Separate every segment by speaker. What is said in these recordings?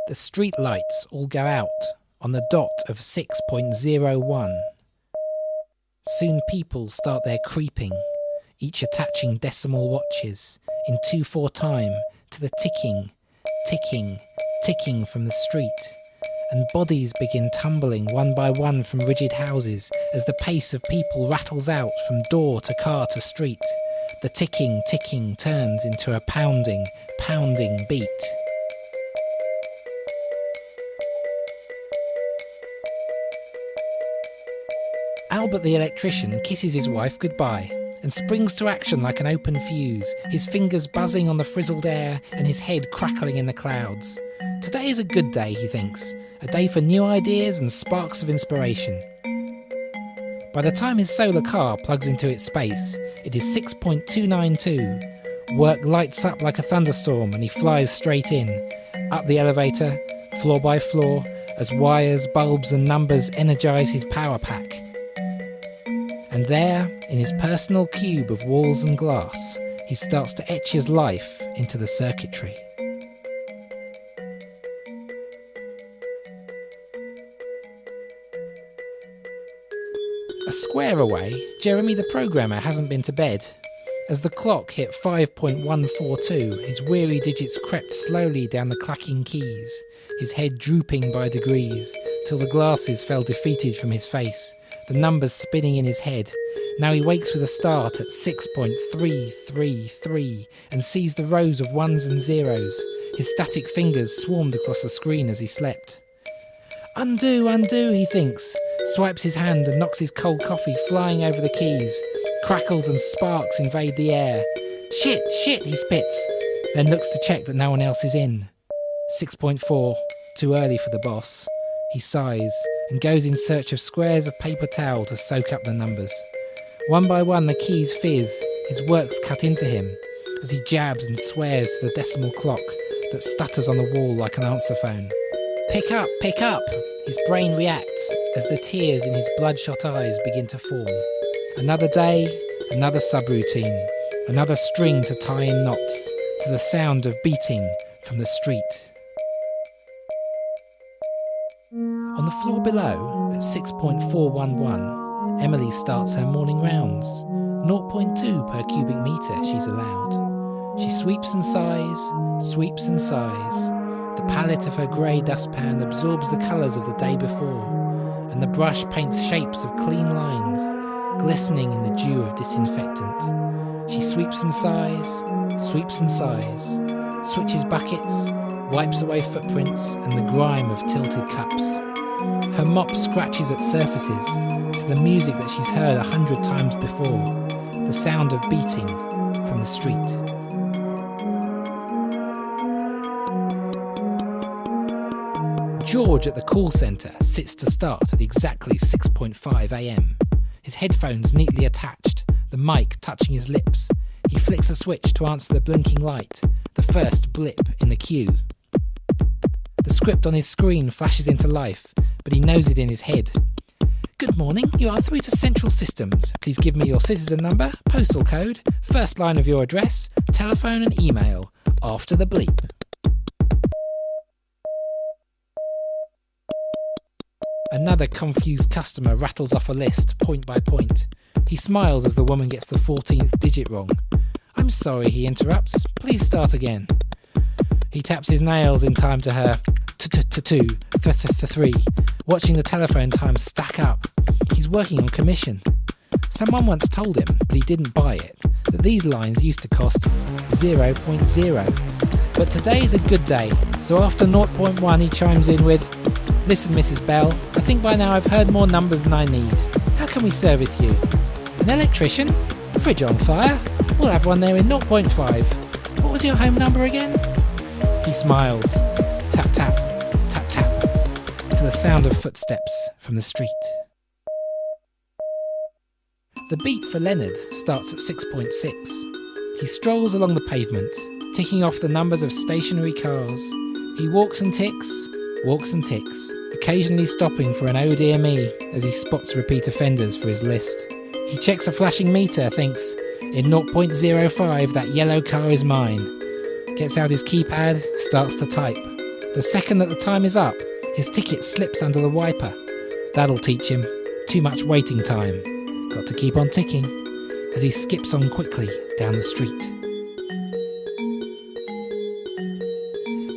Speaker 1: The street lights all go out on the dot of 6.01. Soon people start their creeping, each attaching decimal watches in 2/4 time to the ticking, ticking, ticking from the street, and bodies begin tumbling one by one from rigid houses as the pace of people rattles out from door to car to street. The ticking, ticking turns into a pounding, pounding beat. Albert the electrician kisses his wife goodbye and springs to action like an open fuse, his fingers buzzing on the frizzled air and his head crackling in the clouds. Today is a good day, he thinks, a day for new ideas and sparks of inspiration. By the time his solar car plugs into its space, it is 6.292. Work lights up like a thunderstorm and he flies straight in, up the elevator, floor by floor, as wires, bulbs and numbers energise his power pack. And there, in his personal cube of walls and glass, he starts to etch his life into the circuitry. A square away, Jeremy the programmer hasn't been to bed. As the clock hit 5.142, his weary digits crept slowly down the clacking keys, his head drooping by degrees, till the glasses fell defeated from his face, the numbers spinning in his head. Now he wakes with a start at 6.333 and sees the rows of ones and zeros. His static fingers swarmed across the screen as he slept. Undo, undo, he thinks, swipes his hand and knocks his cold coffee flying over the keys. Crackles and sparks invade the air. Shit, shit, he spits, then looks to check that no one else is in. 6.4, too early for the boss. He sighs and goes in search of squares of paper towel to soak up the numbers. One by one the keys fizz, his work's cut into him, as he jabs and swears to the decimal clock that stutters on the wall like an answer phone. Pick up, his brain reacts as the tears in his bloodshot eyes begin to form. Another day, another subroutine, another string to tie in knots, to the sound of beating from the street. On the floor below, at 6.411, Emily starts her morning rounds. 0.2 per cubic metre she's allowed. She sweeps and sighs, sweeps and sighs. The palette of her grey dustpan absorbs the colours of the day before, and the brush paints shapes of clean lines, glistening in the dew of disinfectant. She sweeps and sighs, switches buckets, wipes away footprints and the grime of tilted cups. Her mop scratches at surfaces to the music that she's heard 100 times before, the sound of beating from the street. George at the call centre sits to start at exactly 6.5 a.m. His headphones neatly attached, the mic touching his lips. He flicks a switch to answer the blinking light, the first blip in the queue. The script on his screen flashes into life, but he knows it in his head. Good morning, you are through to Central Systems. Please give me your citizen number, postal code, first line of your address, telephone and email, after the bleep. Another confused customer rattles off a list, point by point. He smiles as the woman gets the 14th digit wrong. I'm sorry, he interrupts. Please start again. He taps his nails in time to her two, three, watching the telephone times stack up. He's working on commission. Someone once told him, but he didn't buy it, that these lines used to cost 0.0. But today is a good day, so after 0.1 he chimes in with, Listen, Mrs. Bell, I think by now I've heard more numbers than I need. How can we service you? An electrician? A fridge on fire? We'll have one there in 0.5. What was your home number again? He smiles. Tap, tap, tap, tap, to the sound of footsteps from the street. The beat for Leonard starts at 6.6. He strolls along the pavement, ticking off the numbers of stationary cars. He walks and ticks, occasionally stopping for an oh dear me as he spots repeat offenders for his list. He checks a flashing meter, thinks, in 0.05 that yellow car is mine. Gets out his keypad, starts to type. The second that the time is up, his ticket slips under the wiper. That'll teach him. Too much waiting time. Got to keep on ticking as he skips on quickly down the street.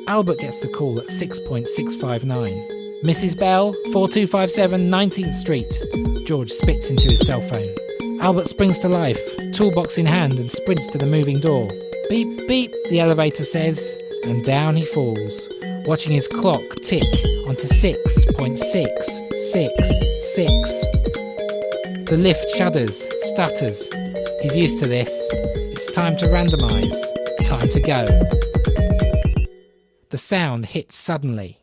Speaker 1: Albert gets the call at 6.659. Mrs. Bell, 4257 19th Street. George spits into his cell phone. Albert springs to life, toolbox in hand, and sprints to the moving door. Beep, beep, the elevator says, and down he falls, watching his clock tick onto 6.666. The lift shudders, stutters. He's used to this. It's time to randomise. Time to go. The sound hits suddenly.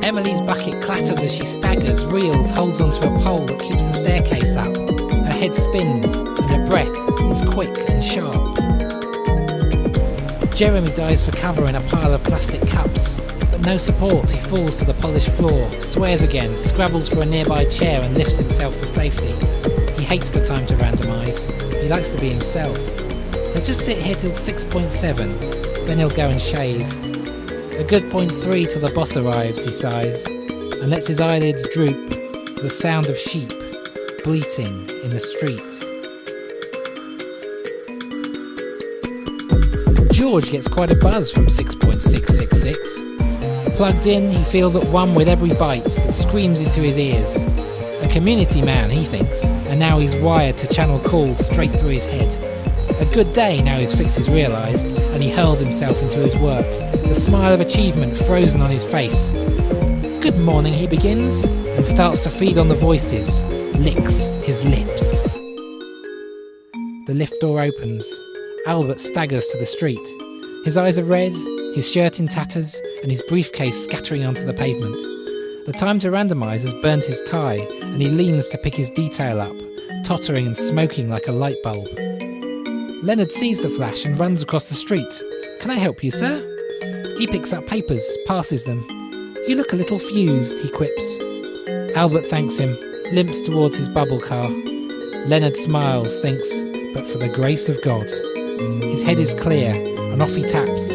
Speaker 1: Emily's bucket clatters as she staggers, reels, holds onto a pole that keeps the staircase up. Her head spins, and her breath is quick and sharp. Jeremy dives for cover in a pile of plastic cups, but no support. He falls to the polished floor, swears again, scrabbles for a nearby chair and lifts himself to safety. He hates the time to randomise. He likes to be himself. He'll just sit here till 6.7, then he'll go and shave. A good 0.3 till the boss arrives, he sighs, and lets his eyelids droop to the sound of sheep bleating in the street. George gets quite a buzz from 6.666. Plugged in, he feels at one with every bite that screams into his ears. A community man, he thinks, and now he's wired to channel calls straight through his head. A good day now his fix is realised, and he hurls himself into his work, the smile of achievement frozen on his face. Good morning, he begins, and starts to feed on the voices, licks his lips. The lift door opens. Albert staggers to the street. His eyes are red, his shirt in tatters, and his briefcase scattering onto the pavement. The time to randomise has burnt his tie, and he leans to pick his detail up, tottering and smoking like a light bulb. Leonard sees the flash and runs across the street. "Can I help you, sir?" He picks up papers, passes them. "You look a little fused," he quips. Albert thanks him, limps towards his bubble car. Leonard smiles, thinks, but for the grace of God. His head is clear, and off he taps,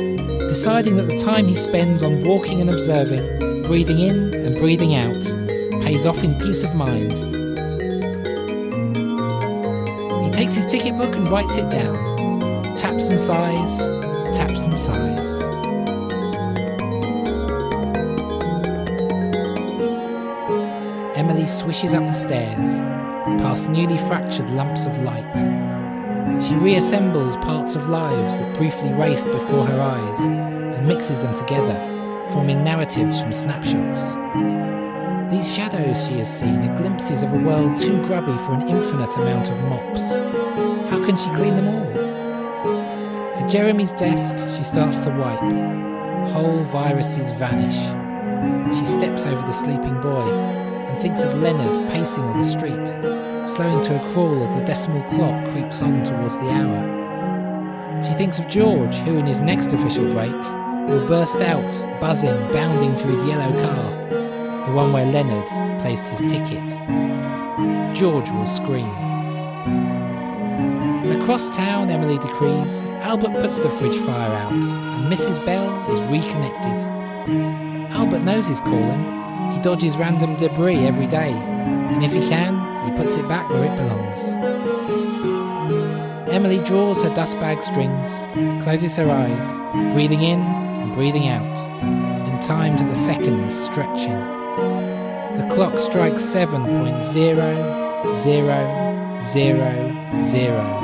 Speaker 1: deciding that the time he spends on walking and observing, breathing in and breathing out, pays off in peace of mind. He takes his ticket book and writes it down. Taps and sighs, taps and sighs. Emily swishes up the stairs, past newly fractured lumps of light. She reassembles parts of lives that briefly raced before her eyes and mixes them together, forming narratives from snapshots. These shadows she has seen are glimpses of a world too grubby for an infinite amount of mops. How can she clean them all? At Jeremy's desk, she starts to wipe. Whole viruses vanish. She steps over the sleeping boy and thinks of Leonard pacing on the street, slowing to a crawl as the decimal clock creeps on towards the hour. She thinks of George, who in his next official break will burst out, buzzing, bounding to his yellow car, the one where Leonard placed his ticket. George will scream. And across town, Emily decrees, Albert puts the fridge fire out, and Mrs. Bell is reconnected. Albert knows his calling. He dodges random debris every day, and if he can, he puts it back where it belongs. Emily draws her dustbag strings, closes her eyes, breathing in and breathing out, in time to the seconds stretching. The clock strikes 7.0000,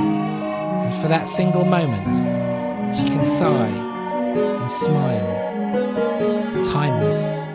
Speaker 1: and for that single moment, she can sigh and smile, timeless.